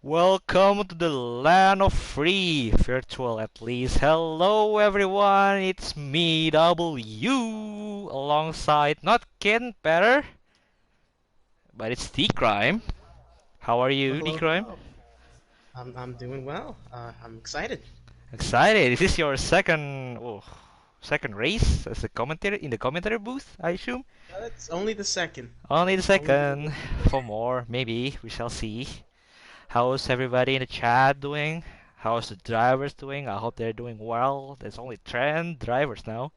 Welcome to the land of free, virtual at least. Hello everyone, it's me, W, alongside not Ken Better, but it's D-Crime. How are Well, you, hello, D-Crime? hello. I'm doing well. I'm excited. Excited. Is this your second race as a commentator in the commentary booth, I assume? It's only the second. Only the Only the second. second. For more, maybe. We shall see. How's everybody in the chat doing? How's the drivers doing? I hope they're doing well. There's only 10 drivers now.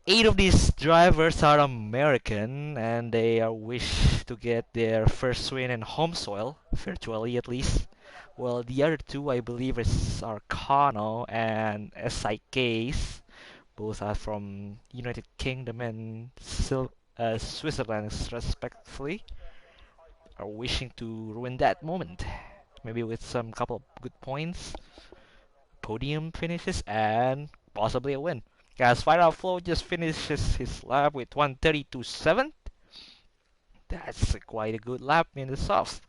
8 of these drivers are American, and they are wish to get their first win in home soil, virtually at least. Well, the other two, I believe, is Arcano and SIKs. Both are from United Kingdom and Switzerland, respectively. Are wishing to ruin that moment. Maybe with some couple of good points, podium finishes, and possibly a win. As Final Flow just finishes his lap with 132.7. That's quite a good lap in the softs.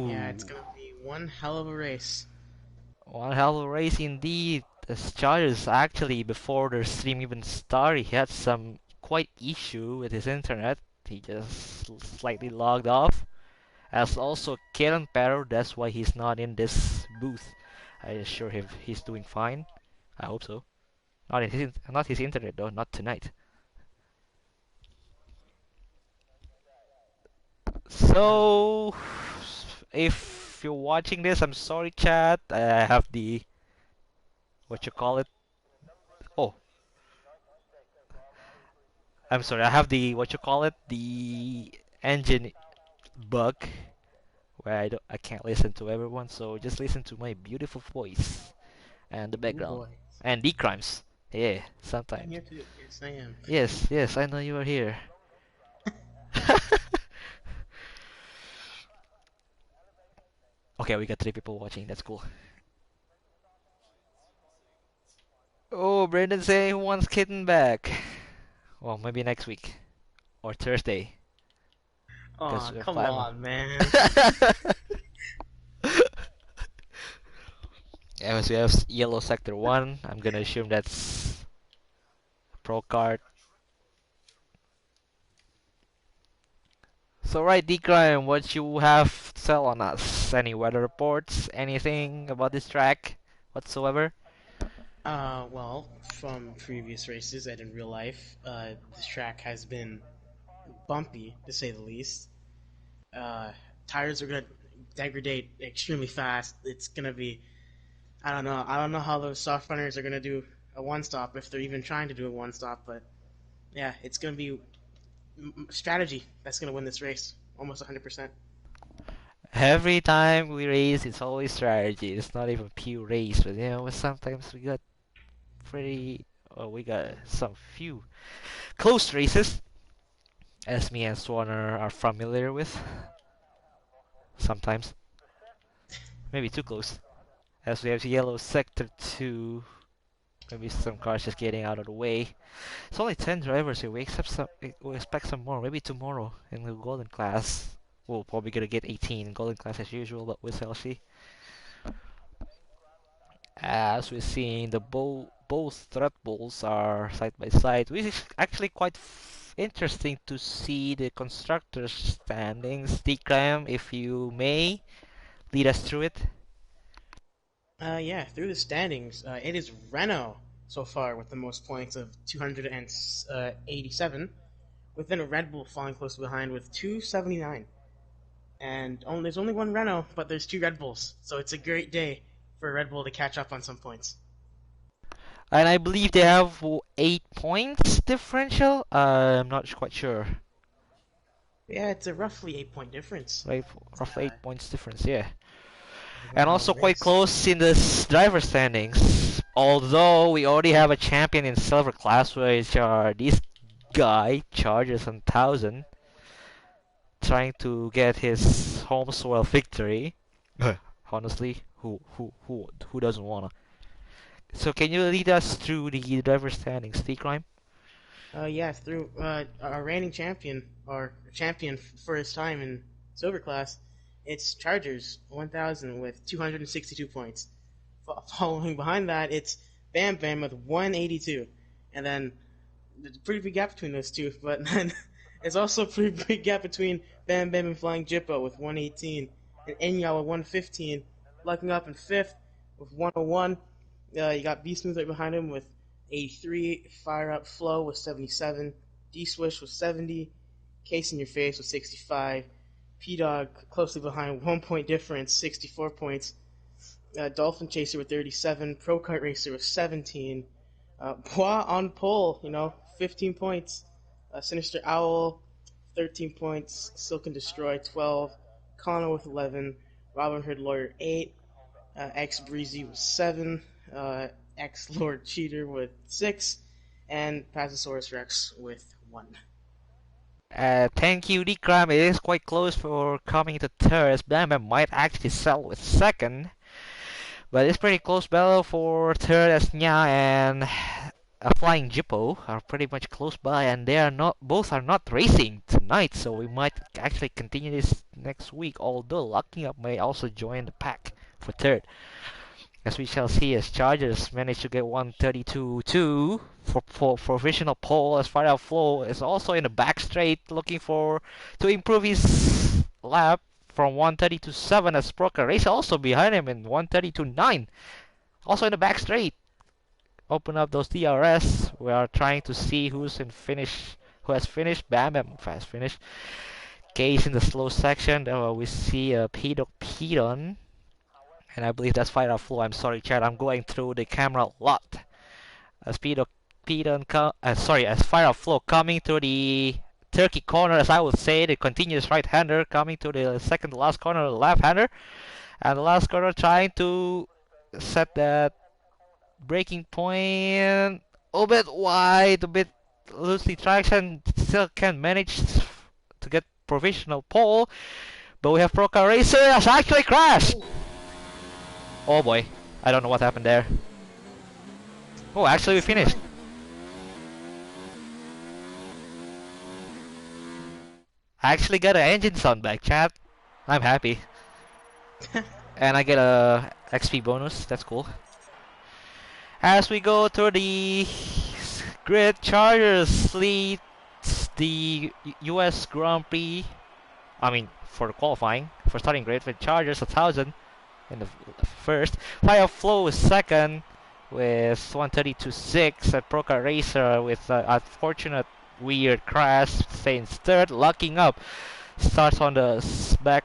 Yeah, it's Ooh, gonna be one hell of a race. one hell of a race indeed. As Charles actually, before the stream even started, he had some quite issue with his internet. He just slightly logged off. As also Kieran Perro, that's why he's not in this booth. I assure him he's doing fine. I hope so. Not his internet though, not tonight. Uh, So if you're watching this, I'm sorry, chat. I have the what you call it. Oh, I'm sorry. I have the what you call it, the engine bug where I can't listen to everyone. So just listen to my beautiful voice and the oh background boy. and the crimes. Yeah, I'm sometimes. here too. Yes, I am. Yes, yes, I know you are here. Okay, we got 3 people watching. That's cool. Oh, Brendan saying he wants Kitten back. Well, maybe next week or Thursday, because Oh, we're come planning. on, man. As we have yellow sector 1, I'm gonna assume that's pro card. So right, D-Crime, what you have to tell on us? Any weather reports? Anything about this track whatsoever? Well, from previous races and in real life, this track has been bumpy, to say the least. Uh, Tires are gonna degrade extremely fast. It's gonna be, I don't know. I don't know how those soft runners are gonna do a one stop if they're even trying to do a one stop, but yeah, it's going to be strategy that's going to win this race, almost 100%. Every time we race, it's always strategy. It's not even pure race, but sometimes we got pretty. Oh, we got some few close races, as me and Swanner are familiar with. Sometimes, maybe too close. As we have yellow sector 2, maybe some cars just getting out of the way. It's only 10 drivers here. We expect some more. Maybe tomorrow in the golden class. We'll probably gonna get 18 in golden class as usual, but we shall see. As we're seeing, both Red Bulls are side by side, which is actually quite interesting to see the constructors' standings. Declam, if you may, lead us through it. Yeah, through the standings, it is Renault so far with the most points of 287, with then a Red Bull falling close behind with 279. And there's only one Renault, but there's two Red Bulls, so it's a great day for Red Bull to catch up on some points. And I believe they have 8 points differential. I'm not quite sure. Yeah, it's a roughly 8 point difference. Right, roughly 8 points difference, yeah. The And one-all also quite race. close in the driver standings. Although we already have a champion in silver class, which are this guy, Chargers 1000, trying to get his home soil victory. Honestly, who doesn't wanna? So can you lead us through the driver standings, T-Crime? Yeah, through our reigning champion, or champion for his time in silver class, it's Chargers 1000 with 262 points. Following behind that, it's Bam Bam with 182, and then there's a pretty big gap between those two. But then it's also a pretty big gap between Bam Bam and Flying Jippo with 118, and Enya with 115, locking up in fifth with 101. You got B Smooth right behind him with 83, Fire Up Flow with 77, D Swish with 70, Case in Your Face with 65, P Dog closely behind, 1 point difference, 64 points. Dolphin Chaser with 37, Pro Kart Racer with 17, Bois on pole, 15 points, Sinister Owl, 13 points, Silk and Destroy, 12, Connor with 11, Robin Hood Lawyer, 8, X Breezy with 7, X Lord Cheater with 6, and Pazosaurus Rex with 1. Thank you, Decram. It is quite close for coming to third, as Bam Bam might actually sell with second. But it's pretty close battle for third, as Nya and a Flying Jippo are pretty much close by, and they are not both are not racing tonight, so we might actually continue this next week. Although Locking Up may also join the pack for third, as we shall see, as Chargers managed to get 132.2 for provisional pole, as Fire Out Flow is also in the back straight looking for to improve his lap from 132.7, as Proker Race also behind him in 132.9, also in the back straight. Open up those DRS. We are trying to see who has finished. Bam Bam fast finish. Case in the slow section. We see Pedon, and I believe that's Fire Out Flow. I'm sorry, chat. I'm going through the camera a lot. As as Fire Out Flow coming to the turkey corner, as I would say, the continuous right-hander coming to the second to last corner, the left-hander, and the last corner trying to set that braking point a bit wide, a bit loosely traction, still can manage to get provisional pole, but we have Procar Racer has actually crashed. Oh boy, I don't know what happened there. Oh, actually we finished. I actually got an engine sound back, chat. I'm happy. And I get a XP bonus, that's cool. As we go through the grid, Chargers leads the US Grand Prix. I mean, for the qualifying, for starting grid, with Chargers 1000 in the first. Fire Flow is second with 132.6, and Procar Racer with unfortunate weird crash stays third. Locking Up starts on the back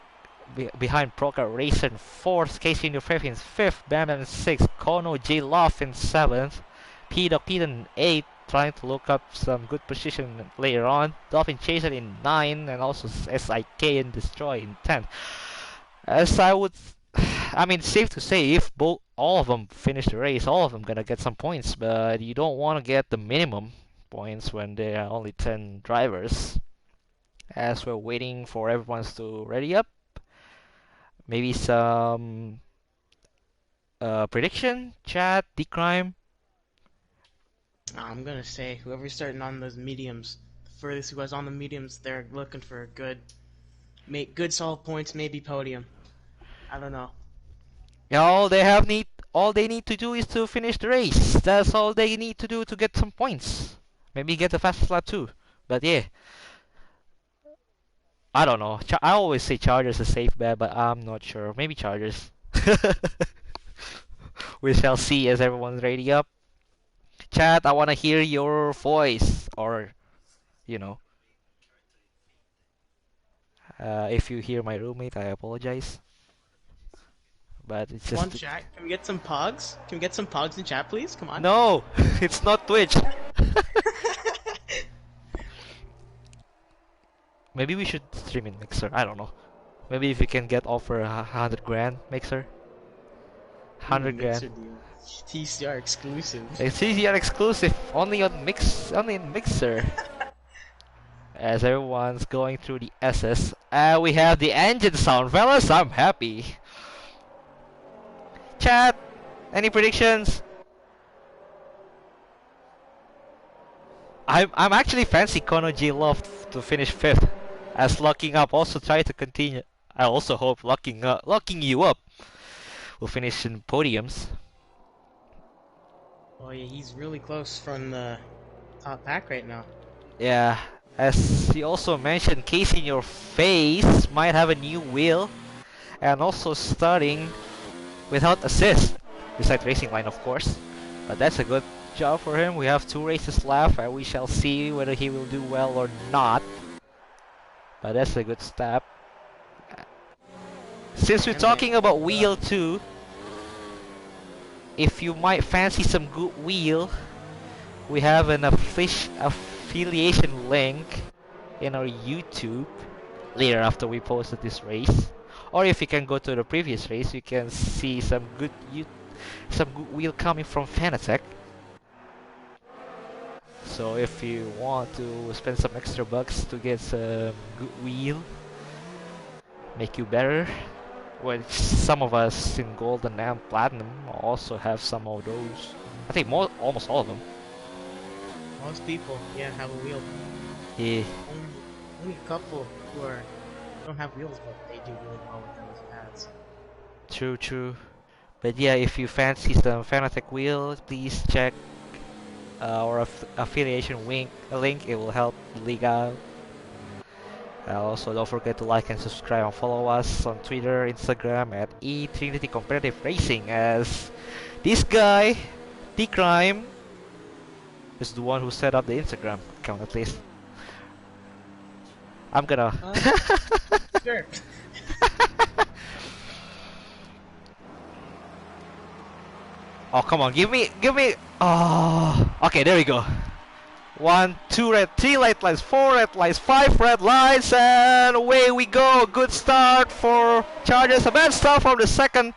behind Procar Racer in fourth, Casey in fifth in fifth, Bam Bam in sixth, Kono J Love in seventh, P Dog in eighth, trying to look up some good position later on, Dolphin Chaser in 9, and also SIK and Destroy in 10th. As I mean, safe to say, if all of them finish the race, all of them gonna get some points, but you don't want to get the minimum points when there are only 10 drivers. As we're waiting for everyone to ready up, maybe some prediction, chat, Decrime. I'm gonna say whoever's starting on those mediums, the furthest who was on the mediums, they're looking for make good solid points, maybe podium. I don't know. Yeah, all they need to do is to finish the race. That's all they need to do to get some points. Maybe get the fastest lap too. But yeah, I don't know. I always say Chargers is a safe bet, but I'm not sure. Maybe Chargers. We shall see as everyone's ready up. Chat, I want to hear your voice, or you know, if you hear my roommate, I apologize. But it's Come on, just chat. Can we get some pogs? Can we get some pogs in chat, please? Come on. no, it's not Twitch. Maybe we should stream in Mixer. I don't know. Maybe if we can get offer 100 grand Mixer. 100 grand. Deal. TCR exclusive. It's TCR exclusive. Only on Mixer. As everyone's going through the SS, we have the engine sound, fellas. I'm happy. Chat, any predictions? I'm actually fancy Kono G Love to finish 5th, as Locking Up also try to continue I also hope locking you up will finish in podiums. Oh yeah, he's really close from the top pack right now. Yeah, as he also mentioned, Casey in your face might have a new wheel and also starting without assist, besides racing line of course. But that's a good job for him. We have 2 races left and we shall see whether he will do well or not. But that's a good step. Since we're Bam Bam. talking about wheel 2, if you might fancy some good wheel, we have an affiliation link in our YouTube later after we posted this race. Or if you can go to the previous race, you can see some good wheel coming from Fanatec. So if you want to spend some extra bucks to get some good wheel, make you better, which some of us in Golden and Platinum also have some of those. I think almost all of them. Most people, yeah, have a wheel. Yeah, Only a couple who don't have wheels, but they do really well with them as pads. true. But yeah, if you fancy some Fanatec wheels, please check our affiliation link. It will help the league out. Also, don't forget to like and subscribe and follow us on Twitter, Instagram at eTrinity Competitive Racing. As this guy, T-Crime, is the one who set up the Instagram account at least. I'm gonna. Sure. Oh come on, give me. Oh, okay, there we go. 1, 2 red, 3 red lights, 4 red lights, 5 red lights, and away we go. Good start for Chargers. A bad start from the second.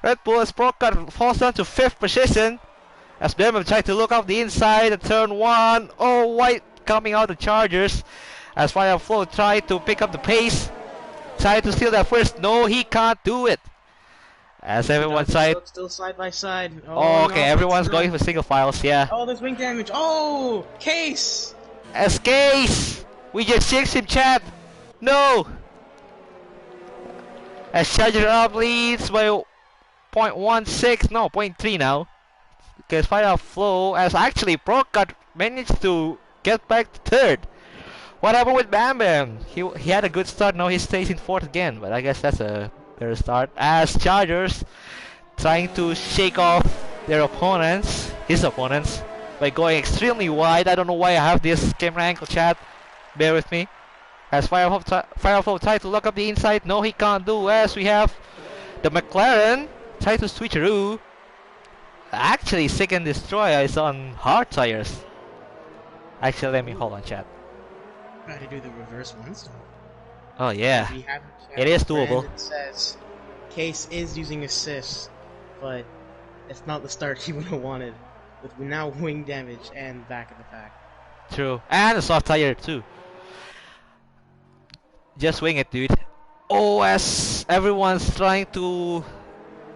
Red Bull as Brockard falls down to 5th position. As Birmingham tried to look off the inside at turn 1. Oh, White coming out the Chargers. As Fire Flow tried to pick up the pace. Tried to steal that first. No, he can't do it. As everyone tried. Still side by side. Oh, okay, no, everyone's going for single files, yeah. Oh, there's wing damage. Oh, Case. As Case! We just jinxed him, chat! No! As Charger up leads by 0.16, no, 0.3 now. Because Fire Flow, as actually Brockard managed to get back to 3rd. What happened with Bam Bam? He had a good start, now he stays in 4th again, but I guess that's a better start. As Chargers trying to shake off their opponents, his opponents, by going extremely wide. I don't know why I have this camera angle, chat. Bear with me. As Fireflow tried to lock up the inside. No, he can't do. As we have the McLaren try to switcheroo. Actually, Seek and Destroy is on hard tires. Actually, let me hold on, chat. Try to do the reverse ones. Oh yeah, We have it is doable. It says Case is using assist, but it's not the start he would have wanted. With now wing damage and back of the pack. True, and a soft tire too. Just wing it, dude. Oh, as everyone's trying to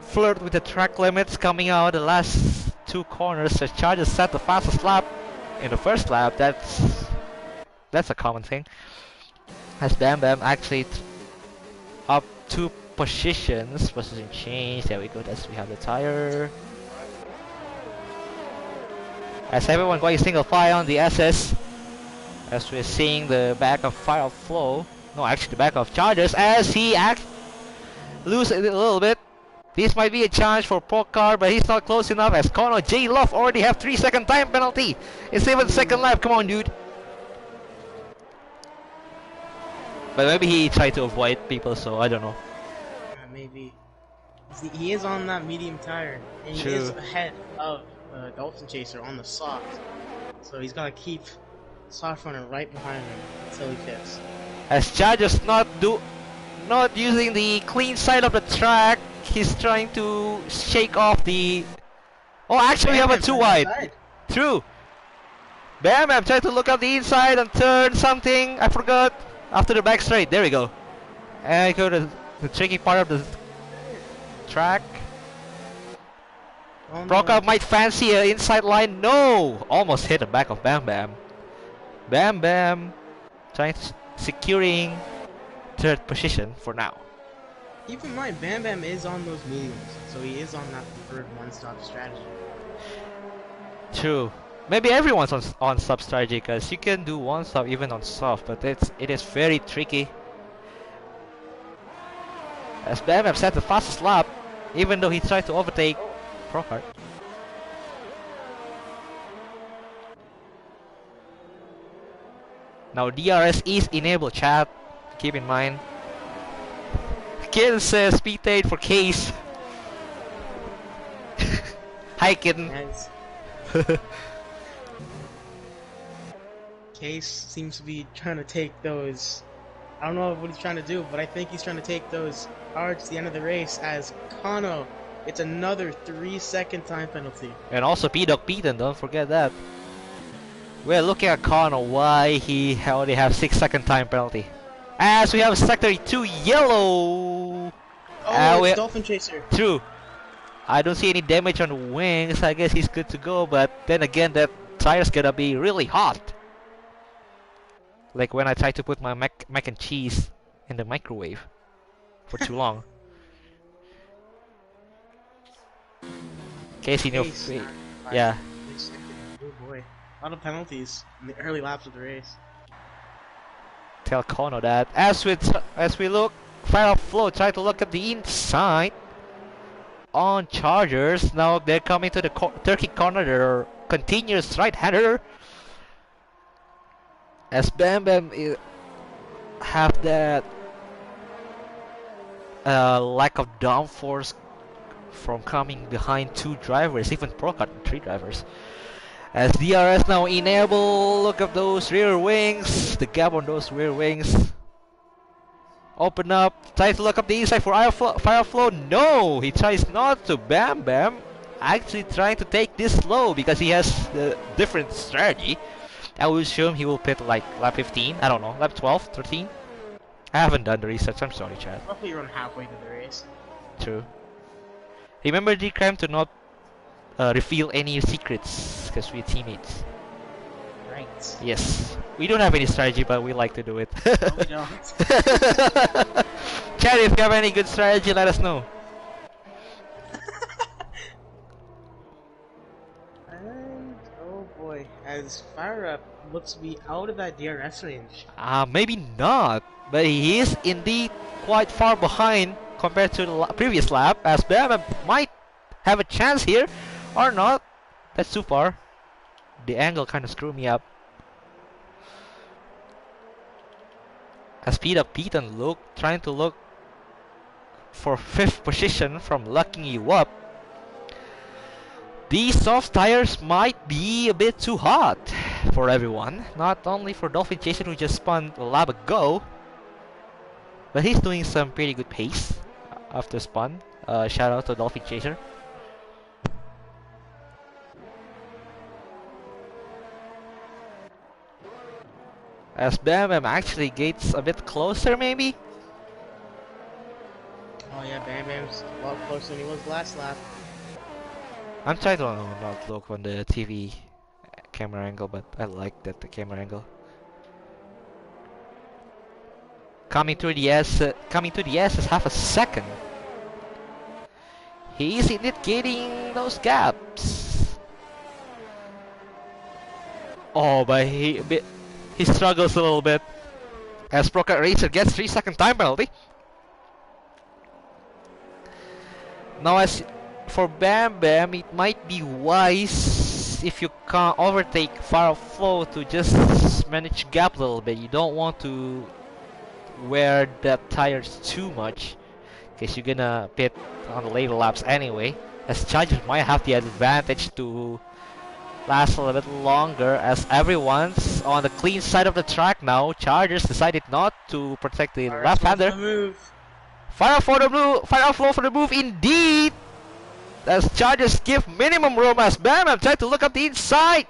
flirt with the track limits coming out the last 2 corners. The Chargers set the fastest lap in the first lap. That's a common thing. As Bam Bam actually up 2 positions. Position change. There we go. We have the tire. As everyone going single file on the SS. As we're seeing the back of Fire Flow. No, actually the back of Chargers. As he loses a little bit. This might be a challenge for Pokar, but he's not close enough. As Kono J Love already have 3-second time penalty. It's even the second lap. Come on, dude. But maybe he tried to avoid people, so I don't know. Maybe. See, he is on that medium tire, and he is ahead of Dolphin Chaser on the soft. So he's gotta keep soft runner right behind him until he fits. As Chargers not using the clean side of the track, he's trying to shake off the. Oh, actually, we have a 2 wide. True. Bam Bam tried to look up the inside and turn something. I forgot. After the back straight, there we go. And go to the tricky part of the track. Oh, no. Broka might fancy an inside line. No! Almost hit the back of Bam Bam. Bam Bam trying to securing third position for now. Keep in mind, Bam Bam is on those mediums, so he is on that preferred one-stop strategy. True. Maybe everyone's on sub strategy because you can do one stop even on soft, but it is very tricky. As Bam Bam set the fastest lap, even though he tried to overtake Procart. Now DRS is enabled, chat. Keep in mind. Kid says speed aid for Case. Hi, kitten. Nice. Case seems to be trying to take those. I don't know what he's trying to do, but I think he's trying to take those hard to the end of the race. As Kano, it's another 3-second time penalty. And also P-Dog Beaten, don't forget that. We're looking at Kano, why he only have 6-second time penalty. As we have Sector 2 yellow. Oh, it's Dolphin Chaser. True. I don't see any damage on the wings. I guess he's good to go, but then again, that tire's gonna be really hot. Like when I try to put my mac and cheese in the microwave for too long. Casey, no. Yeah. Oh boy. A lot of penalties in the early laps of the race. Tell Kono that. As we look, Final Flow try to look at the inside on Chargers. Now they're coming to the turkey corner. Their continuous right-hander. As Bam Bam have that lack of downforce from coming behind two drivers, even Procart 3 drivers. As DRS now enable, look at those rear wings, the gap on those rear wings. Open up, try to look up the inside for Fire Flow. No, he tries not to. Bam Bam actually trying to take this slow because he has the different strategy. I would assume he will pit like lap 15, I don't know, lap 12, 13. I haven't done the research, I'm sorry, Chad. Roughly around halfway to the race. True. Remember G-Crime to not reveal any secrets because we're teammates. Right. Yes. We don't have any strategy, but we like to do it. No, we don't. Chad, if you have any good strategy, let us know. And, oh boy, as Fire Up looks to be out of that DRS range. Maybe not, but he is indeed quite far behind compared to the previous lap, as Bam might have a chance here, or not. That's too far. The angle kind of screwed me up. As Peter Peaton trying to look for 5th position from locking you up. These soft tires might be a bit too hot for everyone, not only for Dolphin Chaser who just spun a lap ago, but he's doing some pretty good pace after spun. Shout out to Dolphin Chaser. As Bam Bam actually gets a bit closer, maybe? Oh yeah, Bam Bam's a lot closer than he was last lap. I'm trying to not look on the TV camera angle, but I like that the camera angle. Coming to the S is half a second. He is indeed getting those gaps. Oh, but he struggles a little bit. As Procart Racer gets 3-second time penalty. Now as for Bam Bam, it might be wise if you can't overtake Fire Flow to just manage gap a little bit. You don't want to wear the tires too much, because you're gonna pit on the later laps anyway. As Chargers might have the advantage to last a little bit longer, as everyone's on the clean side of the track now. Chargers decided not to protect the left-hander. Fire Flow for the move indeed! As Chargers give minimum room, as Bam Bam tried to look up the inside.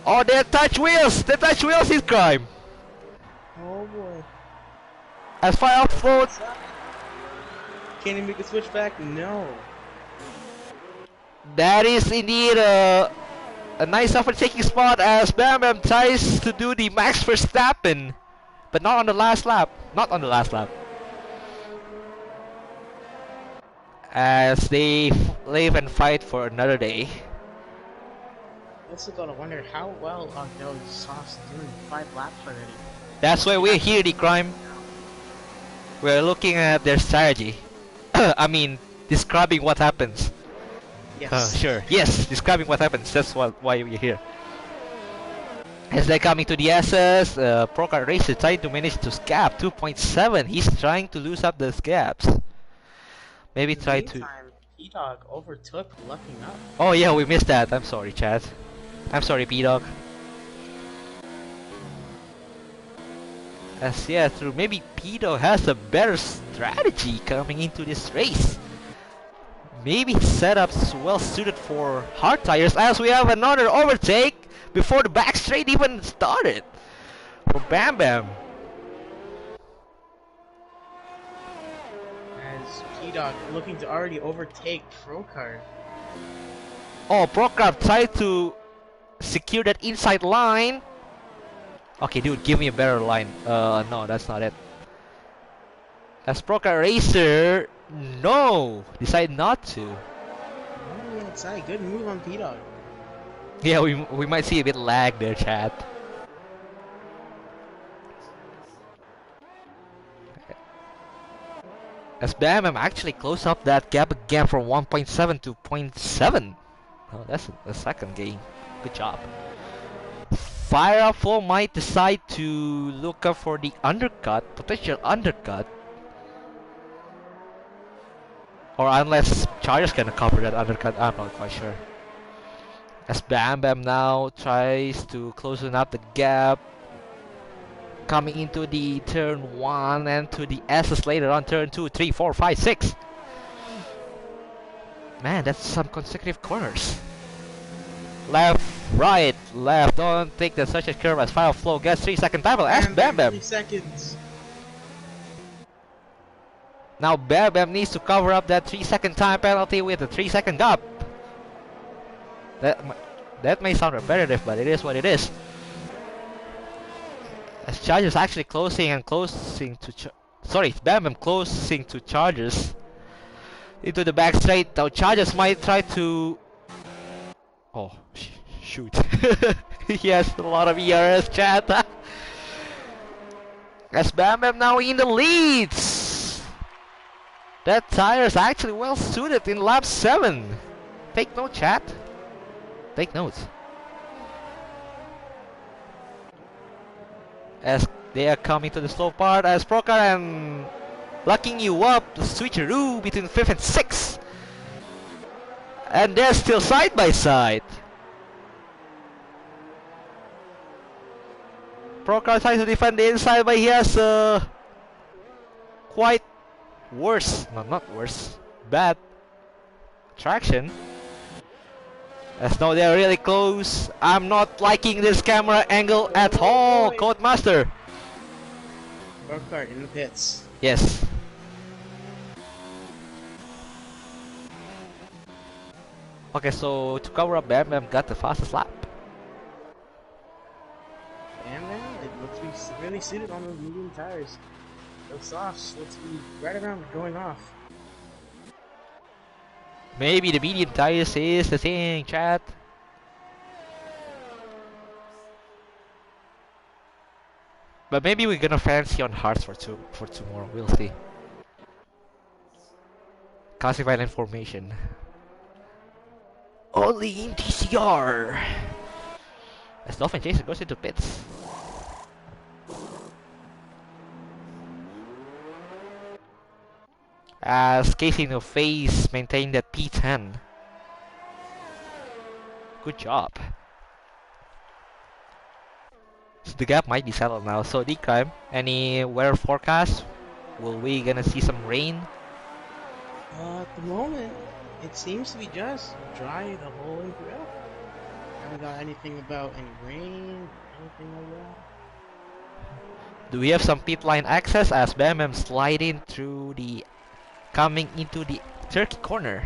Oh, they touch wheels! They touch wheels is crime! Oh boy. As Fire Flow... Can he make a switchback? No. That is indeed a nice overtaking spot, as Bam Bam tries to do the Max Verstappen but not on the last lap. Not on the last lap. As they live and fight for another day. Also gotta wonder how well are those softs doing 5 laps already. That's why You we're have here, the crime. We're looking at their strategy. I mean, describing what happens. yes. Sure. Yes, describing what happens. That's why we're here. As they're coming to the SS, Procard Racer trying to manage to gap 2.7. He's trying to lose up those gaps. Maybe In the try to. meantime, P-Dog overtook Lucking Up. Oh yeah, we missed that. I'm sorry, Chad. I'm sorry, P-Dog. As yeah, through maybe P-Dog has a better strategy coming into this race. Maybe setup's well suited for hard tires, as we have another overtake before the back straight even started for Bam Bam. As P-Dog looking to already overtake Procard. Oh, Procard tried to secure that inside line. Okay, dude, give me a better line. No, that's not it. As Procard Racer, no, decide not to. Oh, yeah, exciting. Good move on P-Dog. Yeah, we might see a bit lag there, chat. As Bam Bam actually close up that gap again from 1.7 to 0.7. Oh, that's a second gain. Good job. Fire Up Flow might decide to look up for the undercut, potential undercut. Or unless Charger's gonna cover that undercut, I'm not quite sure. As Bam Bam now tries to closing up the gap. Coming into the turn 1 and to the S's later on turn 2, 3, 4, 5, 6. Man, that's some consecutive corners. Left, right, left. Don't take the such a curve as Fire Flow gets 3-second time. Ask Bam Bam. 3 seconds. Now Bam Bam needs to cover up that 3-second time penalty with a 3-second gap. That may sound repetitive, but it is what it is. As Chargers actually closing to sorry, Bam Bam closing to Chargers into the back straight. Now Chargers might try to. Oh shoot! He has a lot of ERS, chat. As Bam Bam now in the leads. That tire is actually well suited in lap 7. Take note, chat. Take notes. As they are coming to the slow part, as Procard and locking you up, the switcheroo between 5th and 6th. And they're still side by side. Procard tries to defend the inside, but he has quite worse, no, not worse, bad traction. As now they're really close. I'm not liking this camera angle at all, Codemaster. Procard in the pits. Yes. Okay, so to cover up, Bam Bam got the fastest lap. Bam Bam, it looks to be really suited on those medium tires. Those softs looks to be right around going off. Maybe the medium tires is the thing, chat. But maybe we're gonna fancy on hearts for tomorrow. We'll see. Classified information. Only in TCR. As Dolphin Chaser goes into pits. As Casey No Face maintained at P10. Good job. So the gap might be settled now. So D-Crime, any weather forecast? Will we gonna see some rain? At the moment, it seems to be just dry the whole way throughout. Haven't got anything about any rain, anything like that. Do we have some pit line access as Bam Bam sliding through the coming into the turkey corner?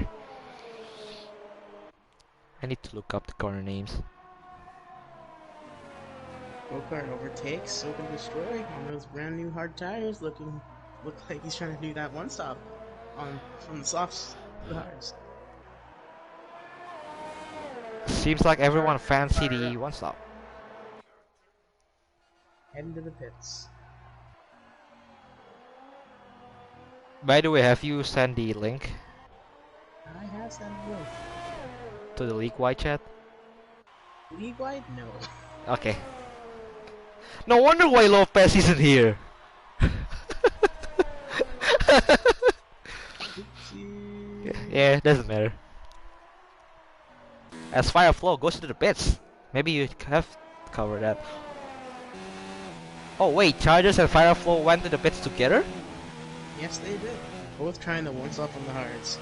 I need to look up the corner names. Go-kart overtakes, so can destroy on those brand new hard tires. Look like he's trying to do that one stop on from the softs to the hards. Seems like everyone Chargers fancy fired the up, one stop. heading to the pits. By the way, have you sent the link I have sent a link. to the league wide chat? League wide? No. Okay. No wonder why Lopez isn't here. Yeah, it doesn't matter. As Fireflow goes to the pits, maybe you have covered that. Oh wait, Chargers and Fireflow went to the pits together? Yes, they did. Both trying to one-stop on the hards.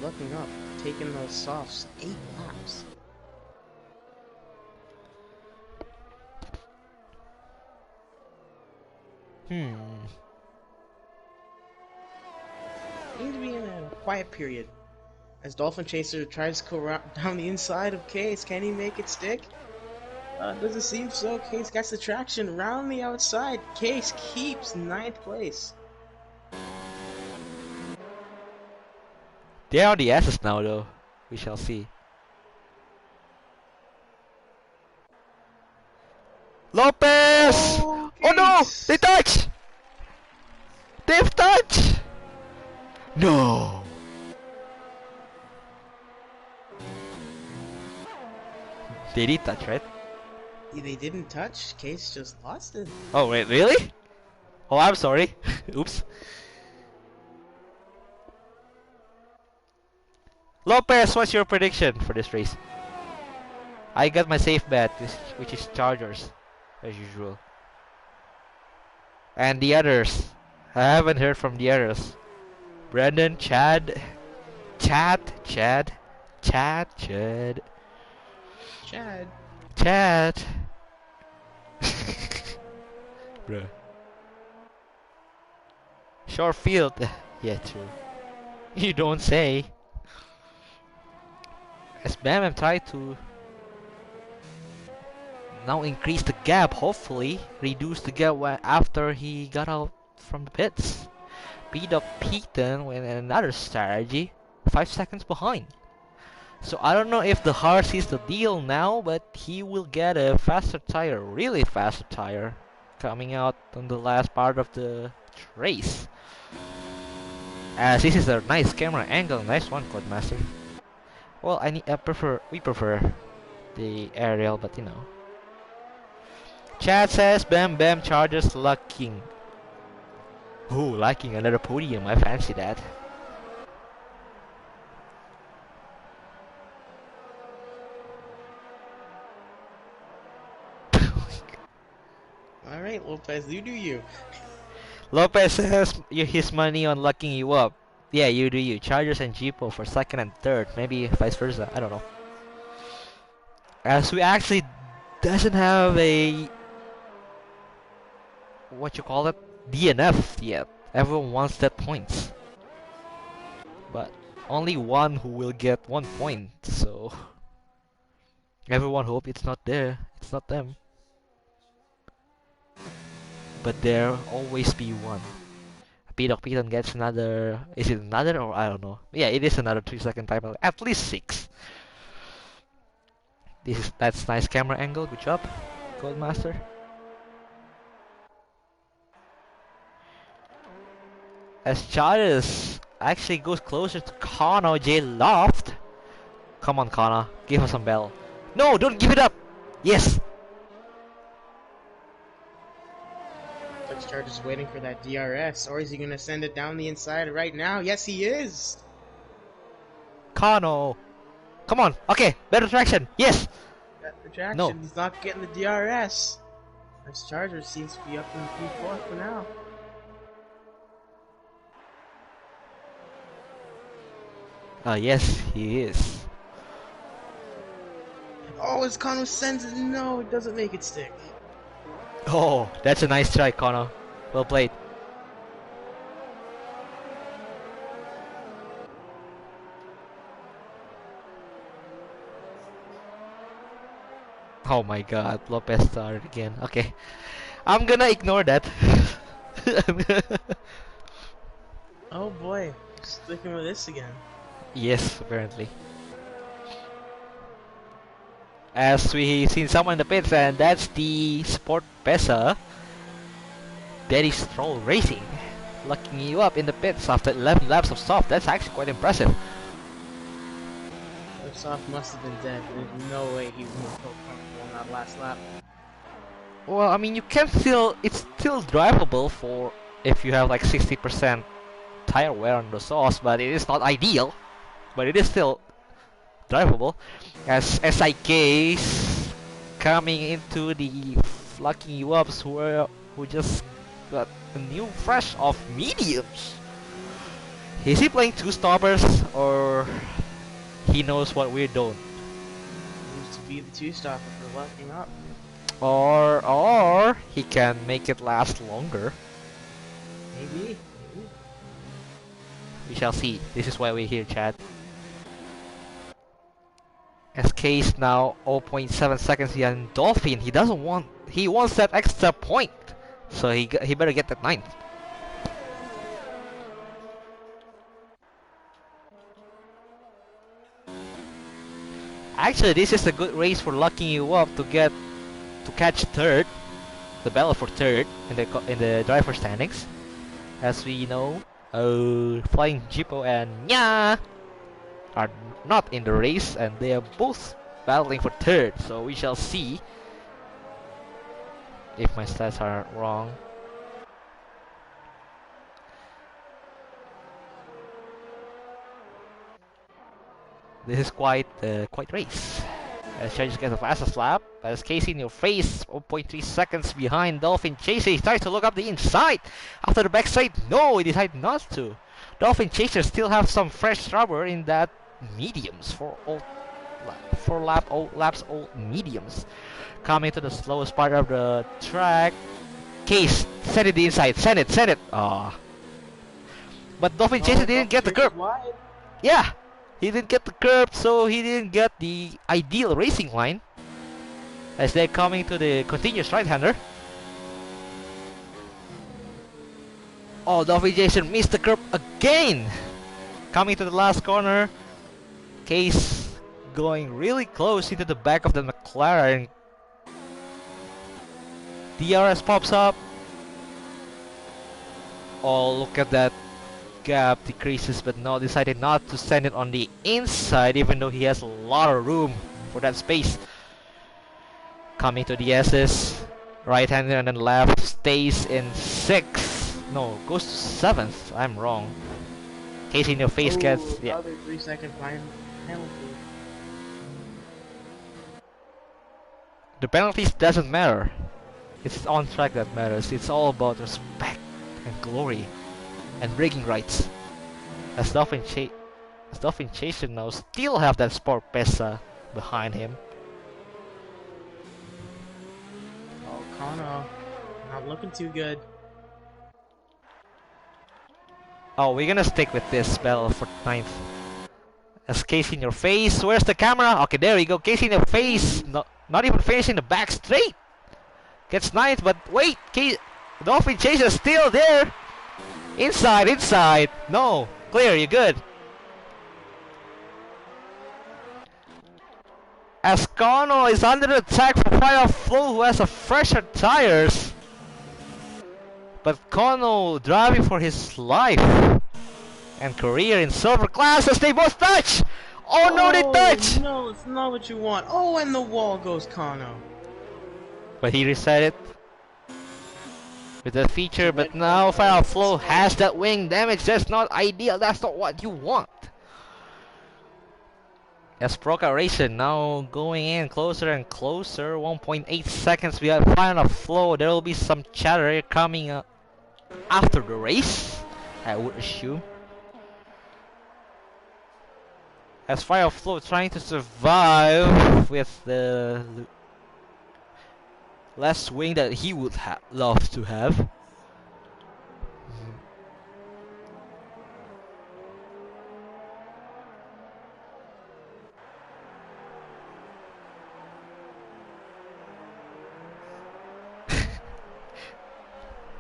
Looking up, taking those softs 8 laps. Seems to be in a quiet period. As Dolphin Chaser tries to go down the inside of Case, can he make it stick? Doesn't seem so. Case gets the traction around the outside. Case keeps 9th place. They're on the S's now though. We shall see. Lopez! Oh, Oh no! They Case! touch! They've touched! No! They did touch, right? They didn't touch. Case just lost it. Oh wait, really? Oh, I'm sorry. Oops. Lopez, what's your prediction for this race? I got my safe bet, which is Chargers, as usual. And the others. I haven't heard from the others. Brandon, Chad, Chad, Chad, Chad, Chad, Chad. Chad. Bruh. Short field. Yeah, true. You don't say. As Bam tried to now increase the gap, hopefully reduce the gap after he got out from the pits. Beat up Peyton with another strategy, 5 seconds behind. So I don't know if the hard is the deal now, but he will get a faster tire, really faster tire, coming out on the last part of the race. As this is a nice camera angle, nice one, Codemaster. Well, we prefer the aerial, but you know. Chad says, Bam Bam Chargers lucking. Ooh, liking another podium, I fancy that. Alright, Lopez, you do you. Lopez says his money on lucking you up. Yeah, you do you. Chargers and Jeepo for second and third. Maybe vice versa. I don't know. As we actually doesn't have a what you call it DNF yet. Everyone wants that points, but only one who will get 1 point. So everyone hope it's not there. It's not them. But there always be one. P-Doc Piton gets another. Is it another or I don't know? Yeah, it is another 3-second timer. At least 6. That's nice camera angle. Good job, Goldmaster. As Charles actually goes closer to Kano J Loft. Come on, Kano, give us some bell. No, don't give it up. Yes. Touch Chargers waiting for that DRS, or is he gonna send it down the inside right now? Yes, he is. Kano. Come on. Okay, better traction. Yes. Got the traction. No. He's not getting the DRS. This Charger seems to be up in P4 for now. Yes, he is. Oh, as Kano sends it, no, it doesn't make it stick. Oh, that's a nice try, Kano. Well played. Oh my god, Lopez started again. Okay, I'm gonna ignore that. Oh boy, sticking with this again. Yes, apparently. As we seen someone in the pits, and that's the Sport Pesa, Daddy Stroll Racing, locking you up in the pits after 11 laps of soft. That's actually quite impressive. Soft must have been dead. There's no way he would feel comfortable on that last lap. Well, I mean, you can still, it's still drivable for if you have like 60% tire wear on the sauce, but it is not ideal. But it is still drivable. As SIK's coming into the flocking you ups who just got a new fresh of mediums. Is he playing two stoppers or he knows what we don't? Needs to be the two-stopper for locking up. Or he can make it last longer. Maybe. We shall see. This is why we're here, Chad. SK's now 0.7 seconds behind Dolphin. He wants that extra point. So he better get that ninth. Actually, this is a good race for locking you up to catch third, the battle for third in the driver standings. As we know, Flying Jippo and Nya are not in the race, and they are both battling for third. So we shall see if my stats are wrong. This is quite race. As Charges gets the fastest lap, as Casey in your face, 0.3 seconds behind Dolphin Chaser. He tries to look up the inside. After the backside, no, he decided not to. Dolphin Chaser still have some fresh rubber in that mediums for laps old mediums. Coming to the slowest part of the track. Case, send it the inside, send it. Ah. But Dolphin Chaser didn't get the curb. Yeah, he didn't get the curb, so he didn't get the ideal racing line. As they're coming to the continuous right-hander. Oh, Dolphin Jason missed the curb again! Coming to the last corner. Case going really close into the back of the McLaren. DRS pops up. Oh, look at that. Gap decreases, but no, decided not to send it on the inside, even though he has a lot of room for that space. Coming to the S's, right-hander and then left, stays in 6th. No, goes to 7th. I'm wrong. Casey in your face gets the other 3-second penalty. The penalties doesn't matter. It's on track that matters. It's all about respect and glory and bragging rights. As Dolphin Chaser now still have that Sport Pesa behind him. Oh, Kano, not looking too good. Oh, we're gonna stick with this battle for 9th. As Casey in your face, where's the camera? Okay, there we go. Casey in your face, not even finishing the back straight. Gets 9th, but wait, Dolphin Chaser still there. Inside. No, clear, you're good. As Kano is under attack from Fire Flow, who has a fresher tires. But Kano driving for his life and career in silver class as they both touch. Oh no, they touch! No, it's not what you want. Oh, and the wall goes Kano. But he reset it with that feature, but now Fire Flow has that wing damage. That's not ideal. That's not what you want. As Procreation now going in closer and closer, 1.8 seconds behind Final Flow. There will be some chatter coming after the race, I would assume. As Fire Flow trying to survive with the less wing that he would love to have.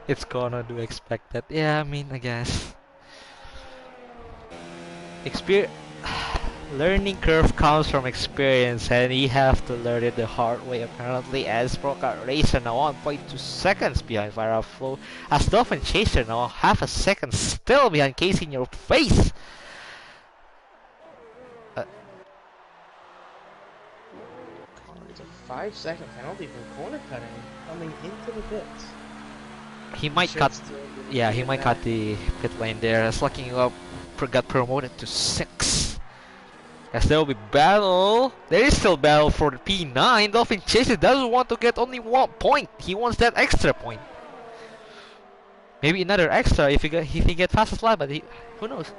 It's gonna do expected. Yeah, I mean, I guess. Experience. Learning curve comes from experience, and you have to learn it the hard way apparently. As Procat Racer now 1.2 seconds behind Fire Flow, as Dolphin Chaser now half a second still behind Casey in your face. Uh, There's a 5-second penalty for corner cutting coming into the pits. he might cut. Yeah, he might cut the pit lane there. As Lucky Up got promoted to 6. As there will be battle. There is still battle for the P9. Dolphin Chaser doesn't want to get only 1 point. He wants that extra point. Maybe another extra if he get fastest lap, but who knows?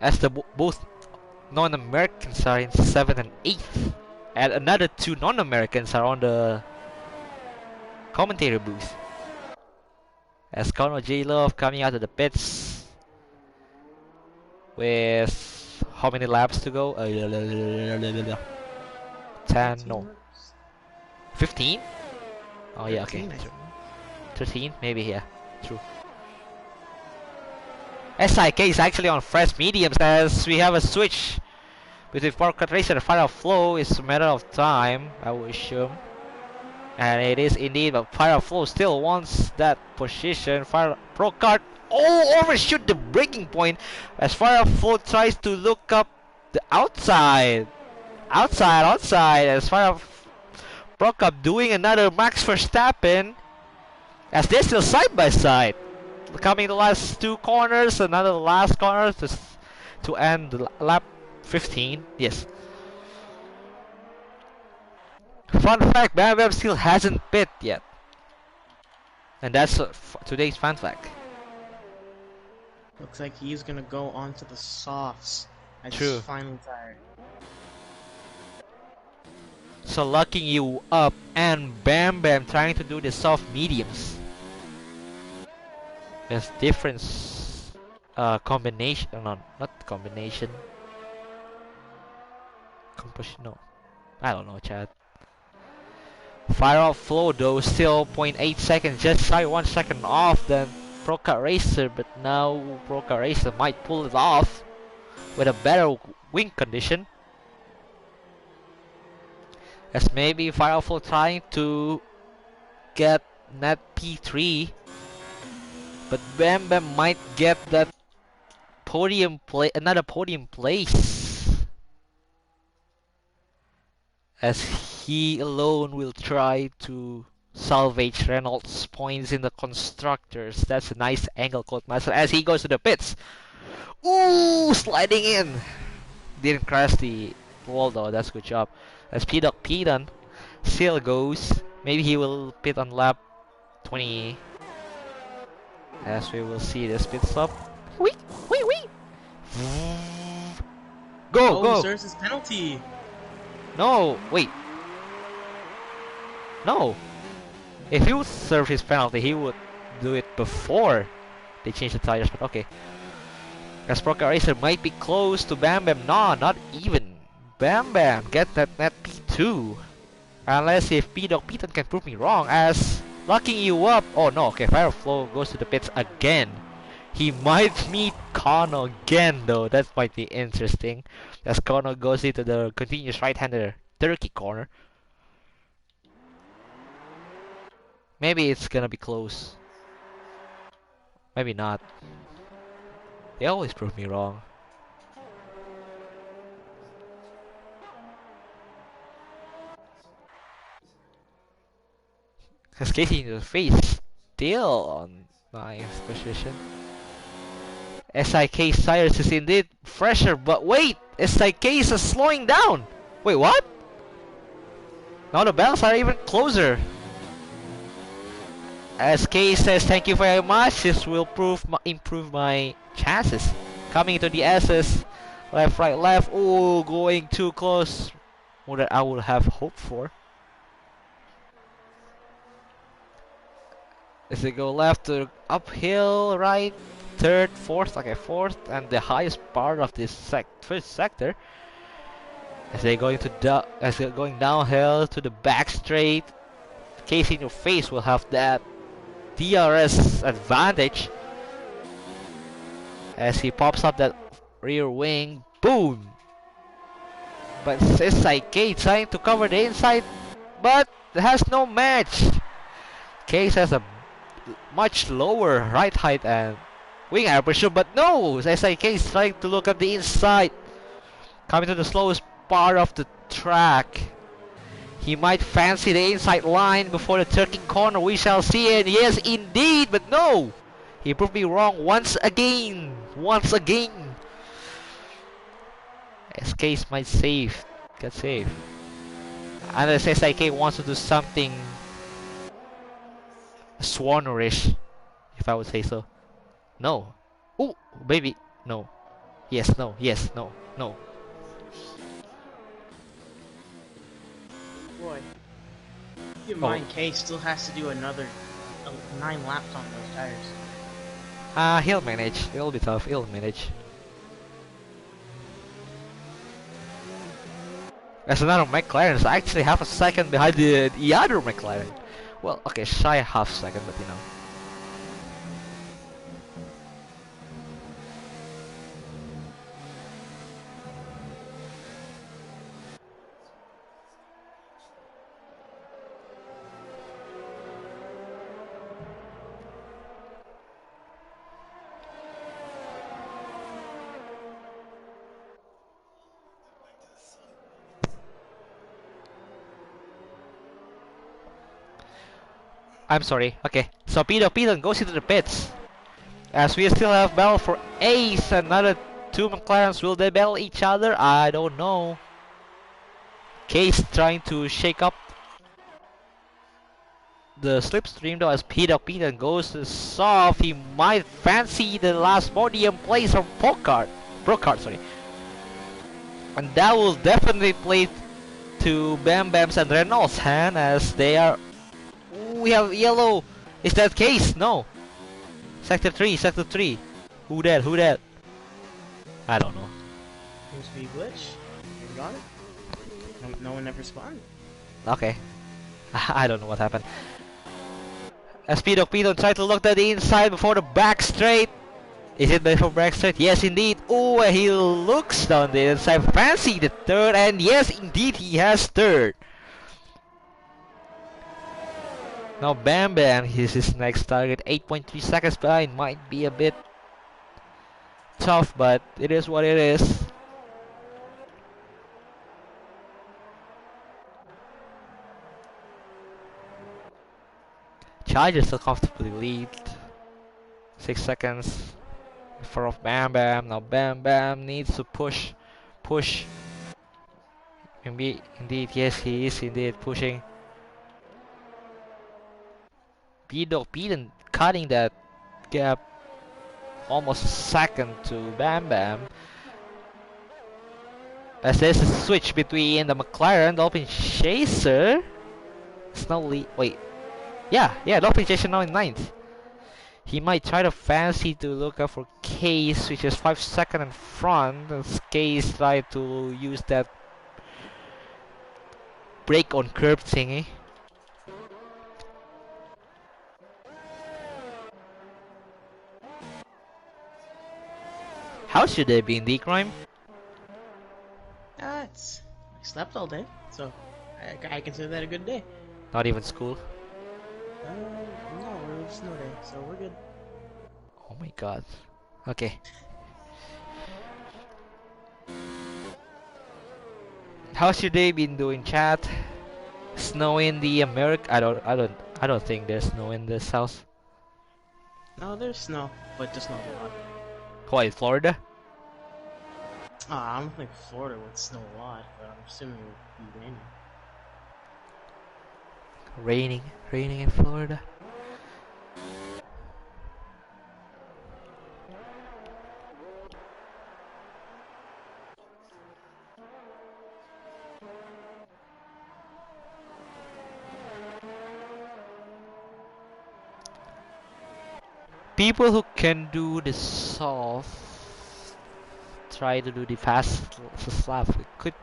As the both non-Americans are in 7th and 8th, and another 2 non-Americans are on the commentator booth. As Connor J Love coming out of the pits with how many laps to go? 10, no, 15. Oh yeah, okay. 13, maybe, yeah, true. SIK is actually on fresh mediums as we have a switch between Procat Racer and Fire Flow. It's a matter of time, I would assume. And it is indeed, but Fire Flow still wants that position. Procat overshoot the breaking point as Fire Flow tries to look up the outside. Outside as Procat doing another Max Verstappen as they're still side by side. Coming the last 2 corners, another last corner to end the lap 15. Yes. Fun fact: Bam Bam still hasn't pit yet, and that's today's fun fact. Looks like he's gonna go onto the softs as True. he's finally tired. So locking you up and Bam Bam trying to do the soft mediums. There's different combination. No, not combination. Composition. No, I don't know, Chad. Fire Flow though still 0.8 seconds, just shy 1 second off than Procat Racer, but now Procat Racer might pull it off with a better wing condition. As maybe Fire Flow trying to get net P3. But Bam Bam might get that another podium place, as he alone will try to salvage Reynolds' points in the constructors. That's a nice angle, Codemaster, as he goes to the pits. Ooh, sliding in. Didn't crash the wall though. That's a good job. As P-Doc P-Dun still goes. Maybe he will pit on lap 20. As we will see this pit stop. Wee! Go, go! Serves his penalty. No, wait. No. If he would serve his penalty, he would do it before they change the tires, but okay. As Procat Racer might be close to Bam Bam. No, not even. Bam Bam, get that net P2. Unless if P-Dog Piton can prove me wrong, as locking you up. Oh no, okay, Fire Flow goes to the pits again. He might meet Kono again though, that might be interesting. As Kono goes into the continuous right-hander turkey corner. Maybe it's gonna be close. Maybe not. They always prove me wrong. Because Casey in the face still on 9th position. SIK Cyrus is indeed fresher, but wait! SIK is slowing down! Wait, what? Now the bells are even closer. SK says, thank you very much, this will improve my chances. Coming to the S's, left, right, left. Oh, going too close. More than I would have hoped for. As they go left to uphill, right, third, fourth, okay, fourth, and the highest part of this first sector. As they're going downhill to the back straight. Case in your face will have that DRS advantage as he pops up that rear wing. Boom! But SIK trying to cover the inside, but has no match. Case has a much lower right height and wing aperture, but no! SIK is trying to look at the inside. Coming to the slowest part of the track. He might fancy the inside line before the turkey corner. We shall see it. Yes, indeed, but no! He proved me wrong once again. Once again. SK's might save. Get safe. Unless SIK wants to do something Swanerish, if I would say so. No. Ooh, baby. No. Yes, no, yes, no, no. Boy, keep in Oh. mind, K still has to do another 9 laps on those tires. He'll manage. It'll be tough. He'll manage. There's another McLaren. It's actually half a second behind the other McLaren. Well, okay, shy half second, but you know. I'm sorry. Okay, so Peter goes into the pits. As we still have battle for ace, another two McLarens. Will they battle each other? I don't know. Case trying to shake up the slipstream though as Peter goes to soft. He might fancy the last podium place from Procard, sorry. And that will definitely play to Bam Bam's and Renault's hand as they are. Ooh, we have yellow. Is that Case? No. Sector 3. Who that? I don't know. Seems to be a glitch. You got it? No one ever responded. Okay. I don't know what happened. As Peter tried to look at the inside before the back straight. Is it before back straight? Yes, indeed. Oh, he looks down the inside. Fancy the third, and yes, indeed, he has third. Now Bam Bam is his next target. 8.3 seconds behind. Might be a bit tough, but it is what it is. Chargers still comfortably lead. 6 seconds in front of Bam Bam. Now Bam Bam needs to push. Indeed, yes, he is indeed pushing. Peden cutting that gap almost a second to Bam Bam. As there's a switch between the McLaren, Dolphin Chaser. It's now wait. Yeah, Dolphin Chaser now in 9th. He might try to fancy to look out for Case, which is 5 seconds in front. As Case try to use that brake on curb thingy. How should they be in D-Crime? I slept all day, so I consider that a good day. Not even school. No, it was snow day, so we're good. Oh my god. Okay. How's your day been doing, chat? Snow in the America? I don't think there's snow in this house. No, there's snow, but just not a lot. Hawaii, Florida? I don't think Florida would snow a lot, but I'm assuming it would be raining. Raining in Florida. People who can do the soft try to do the fast slap. It could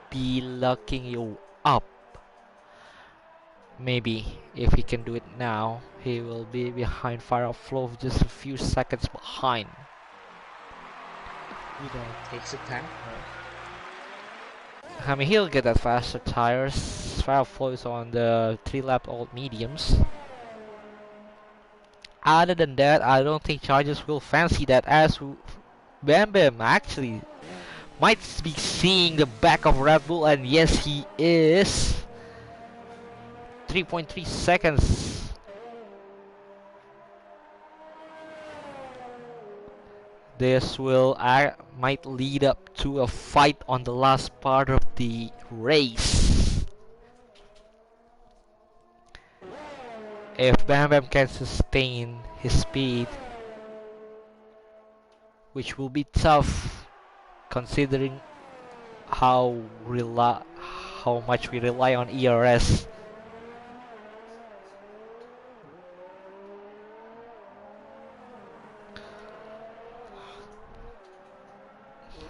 be locking you up. Maybe if he can do it now, he will be behind fire flow, just a few seconds behind. Takes it back, but I mean, he'll get that faster tires. Fire flow is on the 3-lap old mediums. Other than that, I don't think Chargers will fancy that, as Bam Bam actually might be seeing the back of Red Bull, and yes, he is. 3.3 seconds. This might lead up to a fight on the last part of the race. If Bam Bam can sustain his speed, which will be tough considering how much we rely on ERS.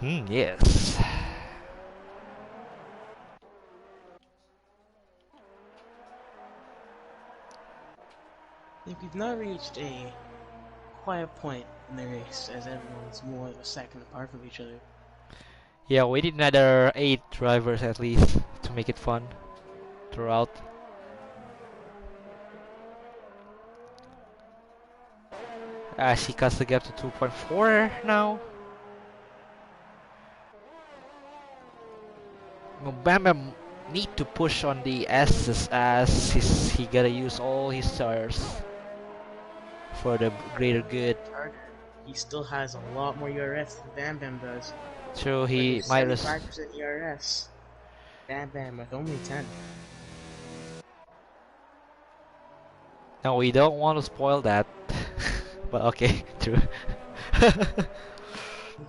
Yes. I think we've now reached a quiet point in the race as everyone's more of a second apart from each other. Yeah, we need another 8 drivers at least to make it fun throughout. As he cuts the gap to 2.4 now. Bam Bam need to push on the S's, as he gotta use all his tires for the greater good. He still has a lot more ERS than Bam Bam does. So he might 75% ERS. Bam Bam with only 10. No, we don't want to spoil that. But okay, true. You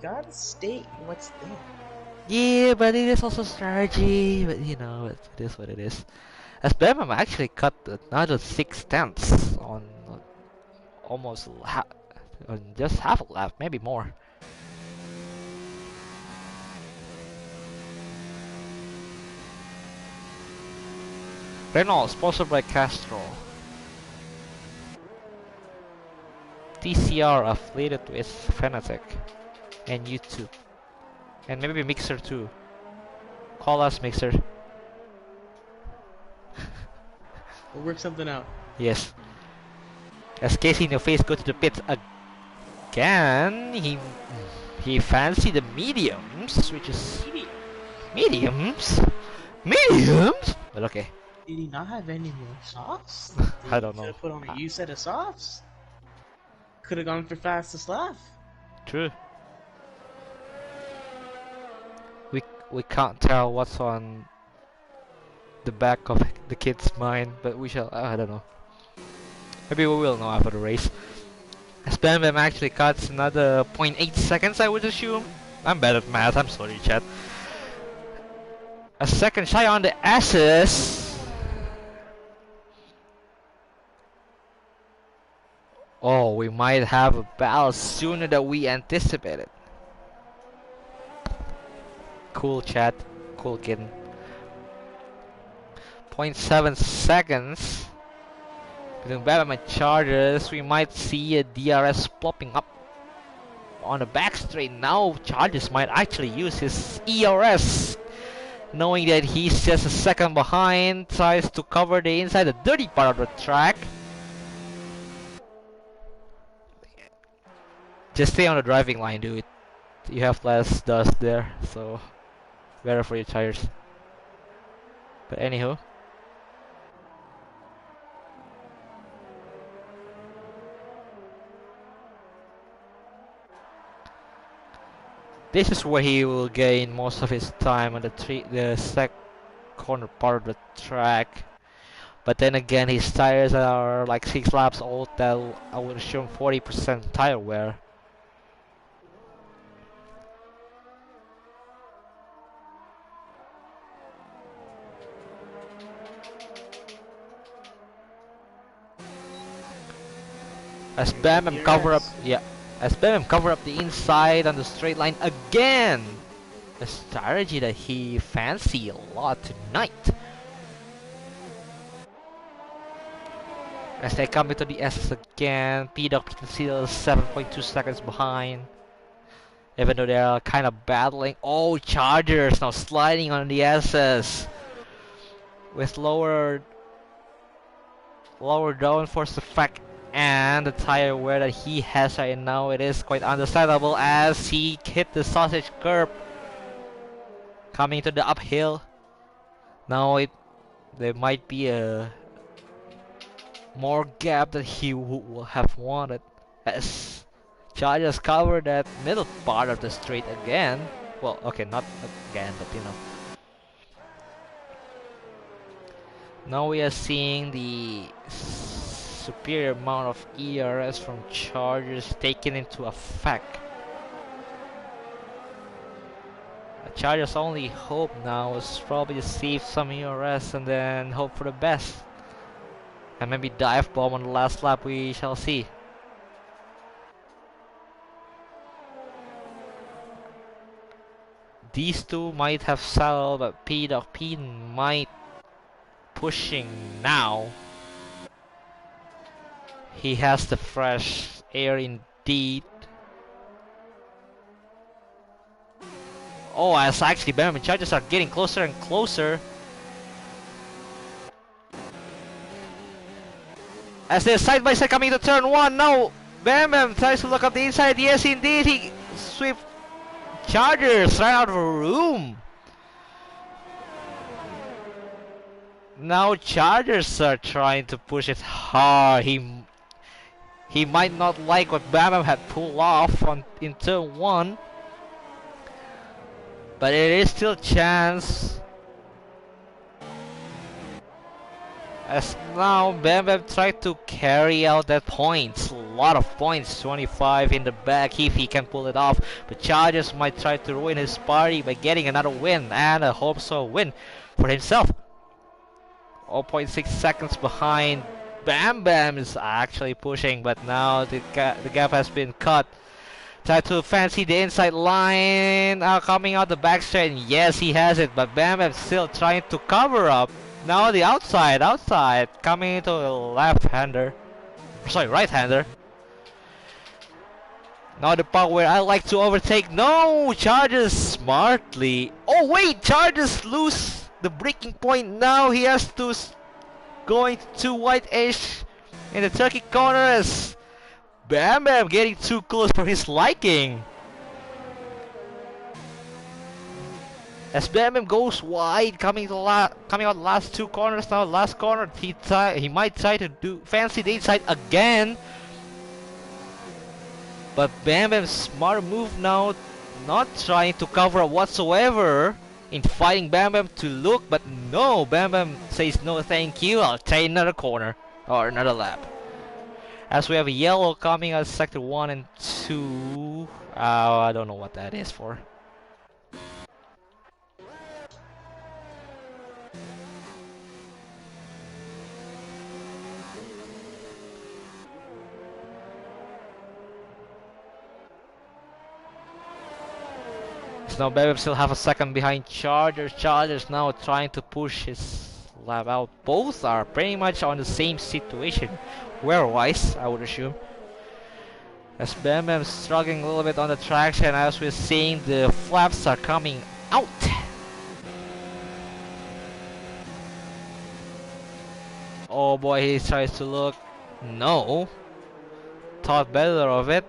gotta state what's there. Yeah, but it is also strategy. But you know, it is what it is. As Bam actually cut another 6 tenths on almost on just half a lap, maybe more. Renault, sponsored by Castrol. TCR affiliated with Fanatec and YouTube. And maybe Mixer too. Call us, Mixer. We'll work something out. Yes. As Casey in your face go to the pits again, he fancied the mediums, which is mediums. But okay. Did he not have any more softs? I don't know. Could have put on a new set of softs. Could have gone for fastest lap. True. We can't tell what's on the back of the kid's mind, but we shall. I don't know. Maybe we will know after the race. As Bam Bam actually cuts another 0.8 seconds, I would assume. I'm bad at math. I'm sorry, chat. A second shy on the S's. Oh, we might have a battle sooner than we anticipated. Cool chat, cool kid. 0.7 seconds. Between Bam and Chargers, we might see a DRS plopping up on the back straight. Now Chargers might actually use his ERS, knowing that he's just a second behind, tries to cover the inside, the dirty part of the track. Just stay on the driving line, dude. You have less dust there, so better for your tires. But anywho, this is where he will gain most of his time on the second corner part of the track. But then again, his tires are like 6 laps old. That I would assume 40% tire wear. As Bam Bam cover up, as Bam Bam cover up the inside on the straight line again. A strategy that he fancy a lot tonight. As they come into the S's again, P-Dog still 7.2 seconds behind. Even though they're kind of battling. Oh, Chargers now sliding on the S's. With lower downforce effect and the tire wear that he has right now, it is quite understandable as he hit the sausage curb coming to the uphill. Now there might be a more gap that he would have wanted as Chargers covered that middle part of the straight again. Well, okay, not again, but you know. Now we are seeing the superior amount of ERS from Chargers taken into effect. Chargers' only hope now is probably to save some ERS and then hope for the best. And maybe dive bomb on the last lap, we shall see. These two might have settled, but P might pushing now. He has the fresh air indeed. Oh, as actually Bam and Chargers are getting closer and closer. As they're side by side coming to turn one. Now Bam Bam tries to look up the inside. Yes, indeed, he sweep Chargers right out of room. Now Chargers are trying to push it hard. He might not like what Bam Bam had pulled off in turn one, but it is still chance. As now Bam Bam tried to carry out that points, a lot of points, 25 in the back if he can pull it off. But Chargers might try to ruin his party by getting another win and a hope so win for himself. 0.6 seconds behind. Bam Bam is actually pushing, but now the gap has been cut. Try to fancy the inside line, coming out the back straight. Yes, he has it, but Bam Bam still trying to cover up. Now the outside, coming into a left-hander. Sorry, right-hander. Now the part where I like to overtake. No, Chargers smartly. Oh wait, Chargers lose the breaking point. Now he has to going too wide-ish in the turkey corner as Bam Bam getting too close for his liking. As Bam Bam goes wide, coming out the last two corners. Now last corner, he might try to do fancy the inside again. But Bam Bam's smart move now, not trying to cover up whatsoever in fighting Bam Bam to look, but no, Bam Bam says no thank you, I'll try another corner, or another lap. As we have a yellow coming out of sector 1 and 2, I don't know what that is for. So now Bam Bam still have a second behind Chargers. Chargers now trying to push his lap out. Both are pretty much on the same situation, wear-wise, I would assume. As Bam Bam struggling a little bit on the traction, as we're seeing the flaps are coming out. Oh boy, he tries to look. No. Thought better of it.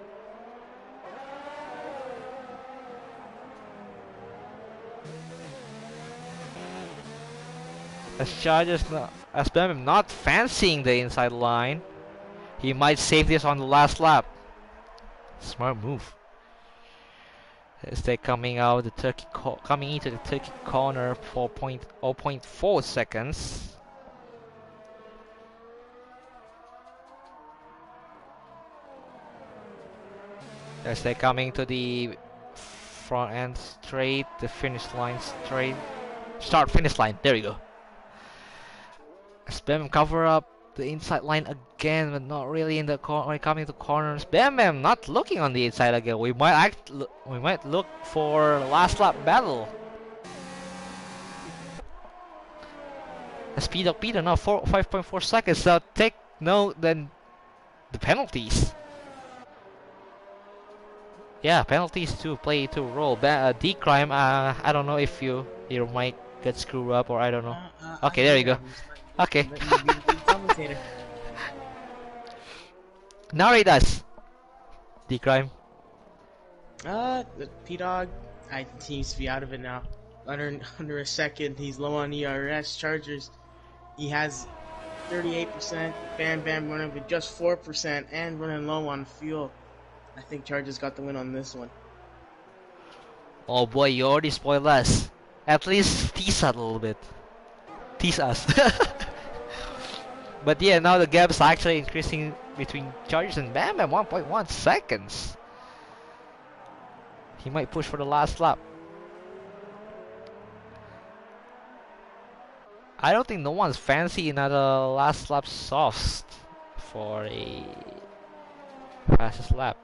As Chargers, as Bam Bam not fancying the inside line, he might save this on the last lap. Smart move. As they coming out the turkey coming into the turkey corner for 0.4 seconds. As they coming to the front end straight, the finish line straight, start finish line. There you go. As Bam Bam cover up the inside line again, but not really in the corner. Coming to corners, Bam Bam not looking on the inside again. We might look for last lap battle. Speed up Peter now 5.4 seconds. Now take No, then the penalties. Yeah, penalties too play to role. D crime. I don't know if your mic got screwed up or I don't know. Okay, I'm there you here. go. Okay. I'm letting you be the lead commentator. Narrate us. D crime. The P Dog, I think he needs to be out of it now. Under a second, he's low on ERS. Chargers, he has 38%. Bam Bam running with just 4% and running low on fuel. I think Chargers got the win on this one. Oh boy, you already spoiled us. At least tease us a little bit. Tease us. But yeah, now the gap's actually increasing between Chargers and Bam Bam 1.1 seconds. He might push for the last lap. I don't think no one's fancy another last lap softs for a fastest lap.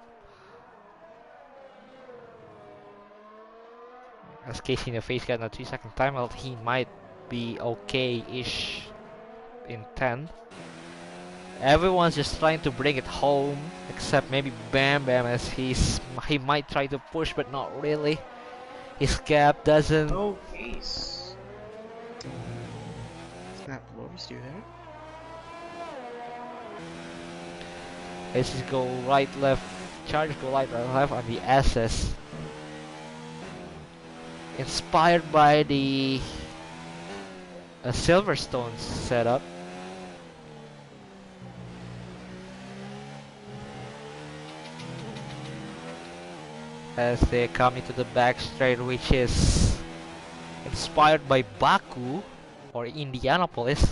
As Casey in the face got a 3-second timeout, he might be okay-ish in 10. Everyone's just trying to bring it home, except maybe Bam Bam, as he might try to push, but not really. His gap doesn't. Oh, Case. Snap Lowers do there. Let's just go right, left. Charge go right, left on the SS. Inspired by the Silverstone setup. As they come into the back straight, which is inspired by Baku or Indianapolis.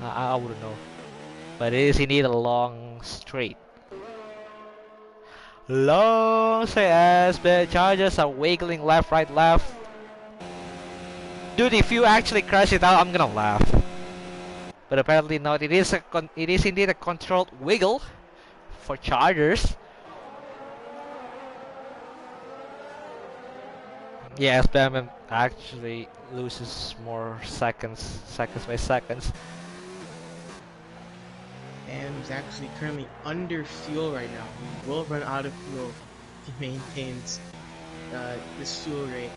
I wouldn't know, but it is indeed a long straight. Long straight as the Chargers are wiggling left, right, left. Dude, if you actually crash it out, I'm gonna laugh. But apparently not. It is indeed a controlled wiggle for Chargers. Yes, Batman actually loses more seconds by seconds. And he's actually currently under fuel right now. He will run out of fuel if he maintains this fuel rate.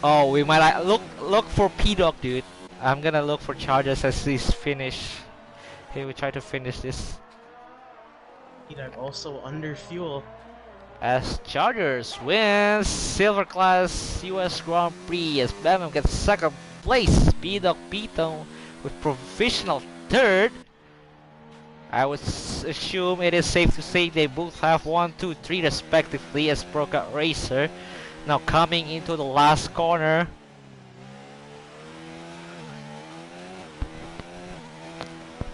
Oh, we might look for P-Dog, dude. I'm gonna look for Chargers as he's finish. He will try to finish this. P-Dog also under fuel. As Chargers wins Silver Class US Grand Prix as Batman gets second place. P-Dog Pito with provisional third. I would assume it is safe to say they both have 1, 2, 3 respectively as Pro Kart Racer. Now coming into the last corner.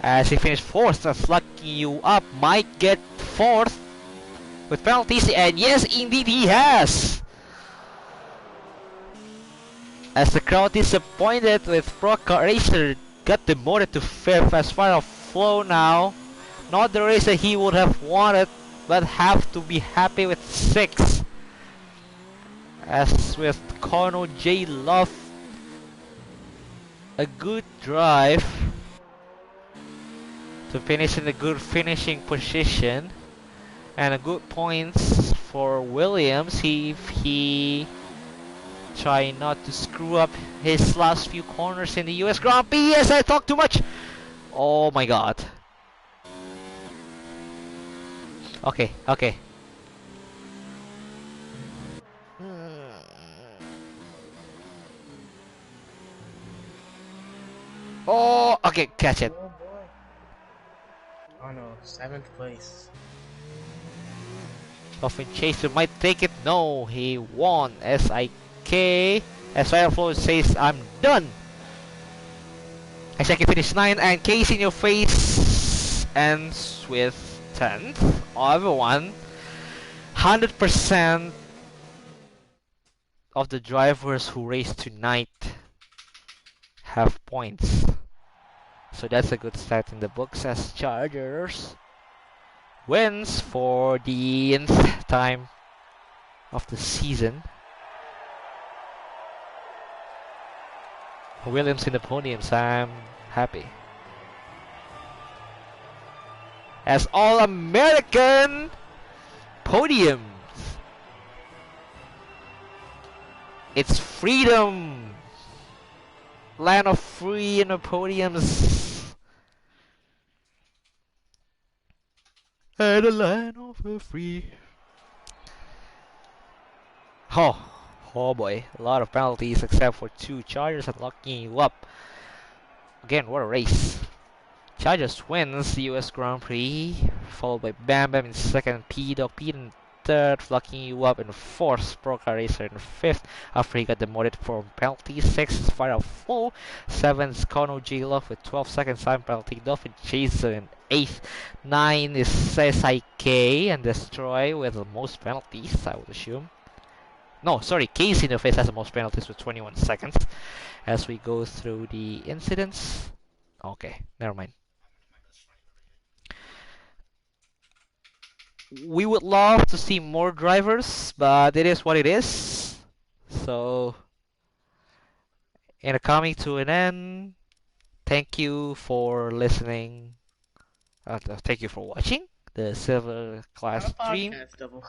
As he finished 4th, that's lucky you up. Might get 4th with penalties, and yes, indeed he has. As the crowd disappointed with Pro Kart Racer got demoted to 5th as final flow now. Not the race that he would have wanted, but have to be happy with 6th. As with Kono J Love, a good drive to finish in a good finishing position and a good points for Williams. He try not to screw up his last few corners in the US Grand Prix. Yes, I talk too much. Oh my god. Okay. Oh, okay, catch it. Oh boy. Oh no, 7th place. Dolphin Chaser might take it. No, he won. SIK. As Fireflow says, I'm done. SIK finished 9th, and Case in your face ends with 10th. Everyone, 100% of the drivers who race tonight have points. So that's a good start in the books as Chargers wins for the nth time of the season. Williams in the podiums, I'm happy. as All American podiums. It's freedom, land of free and the podiums, and the land of the free. Oh, oh boy, a lot of penalties except for two Chargers and locking you up. Again, what a race. Chargers wins the US Grand Prix, followed by Bam Bam in second, P-Dog Pete in third, locking you up in fourth, Procar Racer in fifth, after he got demoted from penalty, sixth is Fire Full, seventh is Kono J-Love with 12 seconds time penalty, Dolphin Chaser in eighth, nine is SIK and Destroy with the most penalties, I would assume. No, sorry, Casey in the face has the most penalties with 21 seconds. As we go through the incidents. Okay, never mind. We would love to see more drivers, but it is what it is. So, in a coming to an end, thank you for listening. Thank you for watching the Silver Not Class a stream. podcast double.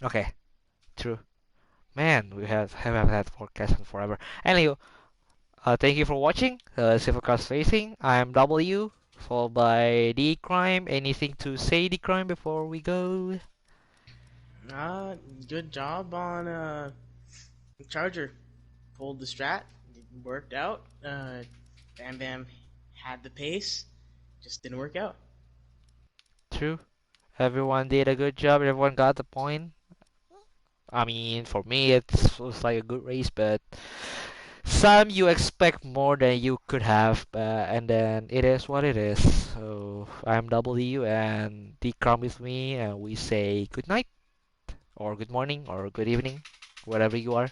Okay, true. Man, we haven't had podcast in forever. Anyway, thank you for watching Silver Class Racing. I'm W, followed by D Crime. Anything to say, D Crime, before we go? Uh, Good job on Charger. Pulled the strat. It worked out. Bam Bam had the pace. Just didn't work out. True. Everyone did a good job. Everyone got the point. I mean, for me, it was like a good race, but some you expect more than you could have, and then it is what it is. So I'm W and D Crumb with me, and we say good night, or good morning, or good evening, wherever you are.